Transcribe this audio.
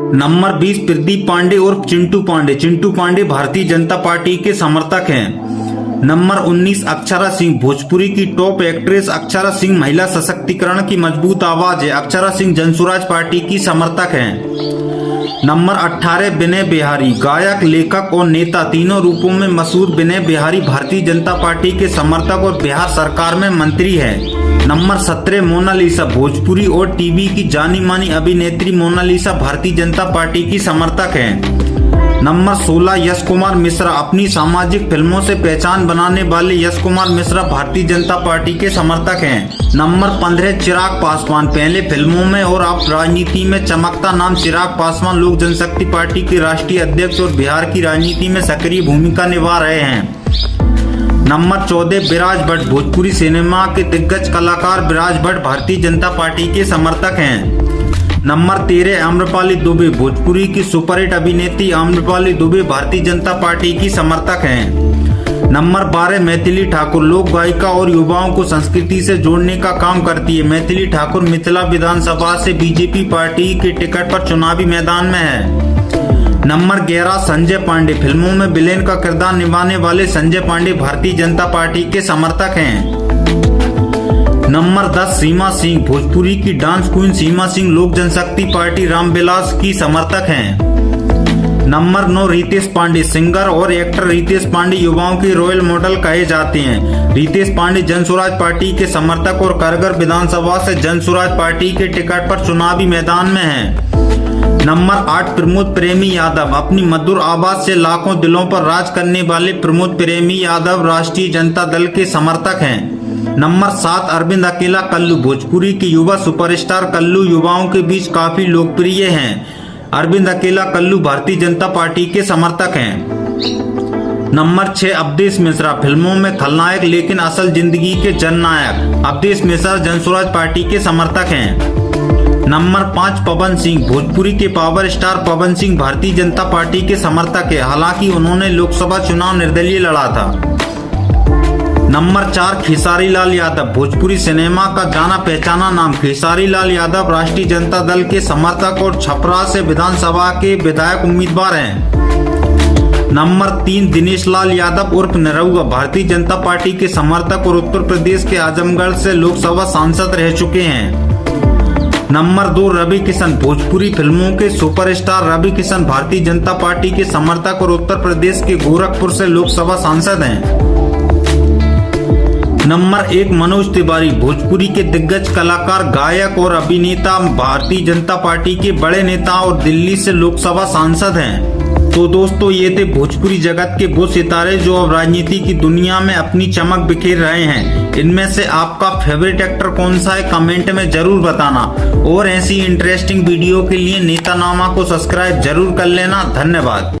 Number 20 Pradeep Pandey उर्फ Chintu Pandey. Chintu Pandey Bharatiya Janata party के समर्थक हैं। नंबर 19 अक्षरा सिंह। भोजपुरी की टॉप एक्ट्रेस अक्षरा सिंह महिला सशक्तिकरण की मजबूत आवाज है। अक्षरा सिंह जनसुराज पार्टी की समर्थक हैं। नंबर 18 विनय बिहारी। गायक, लेखक और नेता तीनों रूपों में मशहूर विनय बिहारी भारतीय जनता पार्टी के समर्थक और बिहार सरकार में मंत्री हैं। Number 17 Mona Lisa. भोजपुरी और टीवी की जानी मानी अभिनेत्री मोनालिसा भारतीय जनता पार्टी की समर्थक हैं। नंबर 16 यश कुमार मिश्रा। अपनी सामाजिक फिल्मों से पहचान बनाने वाले यश कुमार मिश्रा भारतीय जनता पार्टी के समर्थक हैं। नंबर 15 चिराग पासवान। पहले फिल्मों में और अब राजनीति में चमकता नाम चिराग पासवान लोक जनशक्ति पार्टी के राष्ट्रीय अध्यक्ष और बिहार की राजनीति में सक्रिय भूमिका निभा रहे हैं। नंबर 14 विराज भट्ट। भोजपुरी सिनेमा के दिग्गज कलाकार विराज भट्ट भारतीय जनता पार्टी के समर्थक हैं। नंबर 13 आम्रपाली दुबे। भोजपुरी की सुपरहिट अभिनेत्री आम्रपाली दुबे भारतीय जनता पार्टी की समर्थक हैं। नंबर 12 मैथिली ठाकुर। लोक गायिका और युवाओं को संस्कृति से जोड़ने का काम करती है। मैथिली ठाकुर मिथिला विधानसभा से बीजेपी पार्टी के टिकट पर चुनावी मैदान में है। नंबर 11 संजय पांडे। फिल्मों में विलेन का किरदार निभाने वाले संजय पांडे भारतीय जनता पार्टी के समर्थक हैं। नंबर 10 सीमा सिंह। भोजपुरी की डांस क्वीन सीमा सिंह लोक जनशक्ति पार्टी रामविलास की समर्थक हैं। नंबर 9 रितेश पांडे। सिंगर और एक्टर रितेश पांडे युवाओं के रोल मॉडल कहे जाते हैं। रितेश पांडे जनसुराज पार्टी के समर्थक और करगर विधानसभा से जनसुराज पार्टी के टिकट पर चुनावी मैदान में हैं। नंबर 8 प्रमोद प्रेमी यादव। अपनी मधुर आवाज से लाखों दिलों पर राज करने वाले प्रमोद प्रेमी यादव राष्ट्रीय जनता दल के समर्थक हैं। नंबर 7 अरविंद अकेला कल्लू। भोजपुरी के युवा सुपरस्टार कल्लू युवाओं के बीच काफी लोकप्रिय हैं। अरविंद अकेला कल्लू भारतीय जनता पार्टी के समर्थक हैं। नंबर 6 अवधेश मिश्रा। फिल्मों में खलनायक लेकिन असल जिंदगी के जननायक अवधेश मिश्रा जनसुराज पार्टी के समर्थक हैं। नंबर 5 पवन सिंह। भोजपुरी के power star Pawan Singh Bharatiya Janata party के समर्थक है। हालांकि उन्होंने लोकसभा चुनाव निर्दलीय लड़ा था। नंबर 4 खेसारी लाल यादव। भोजपुरी सिनेमा का जाना पहचाना नाम खेसारी लाल यादव राष्ट्रीय जनता दल के समर्थक और छपरा से विधानसभा के विधायक उम्मीदवार हैं। नंबर 3 दिनेश लाल यादव उर्फ निरहुआ भारतीय जनता पार्टी के समर्थक और उत्तर प्रदेश के आजमगढ़ से लोकसभा सांसद रह चुके हैं। नंबर 2 रवि किशन। भोजपुरी फिल्मों के सुपरस्टार रवि किशन भारतीय जनता पार्टी के समर्थक और उत्तर प्रदेश के गोरखपुर से लोकसभा सांसद हैं। नंबर 1 मनोज तिवारी। भोजपुरी के दिग्गज कलाकार, गायक और अभिनेता भारतीय जनता पार्टी के बड़े नेता और दिल्ली से लोकसभा सांसद हैं। तो दोस्तों ये थे भोजपुरी जगत के वो सितारे जो अब राजनीति की दुनिया में अपनी चमक बिखेर रहे हैं। इनमें से आपका फेवरेट एक्टर कौन सा है कमेंट में जरूर बताना और ऐसी इंटरेस्टिंग वीडियो के लिए नेतानामा को सब्सक्राइब जरूर कर लेना। धन्यवाद।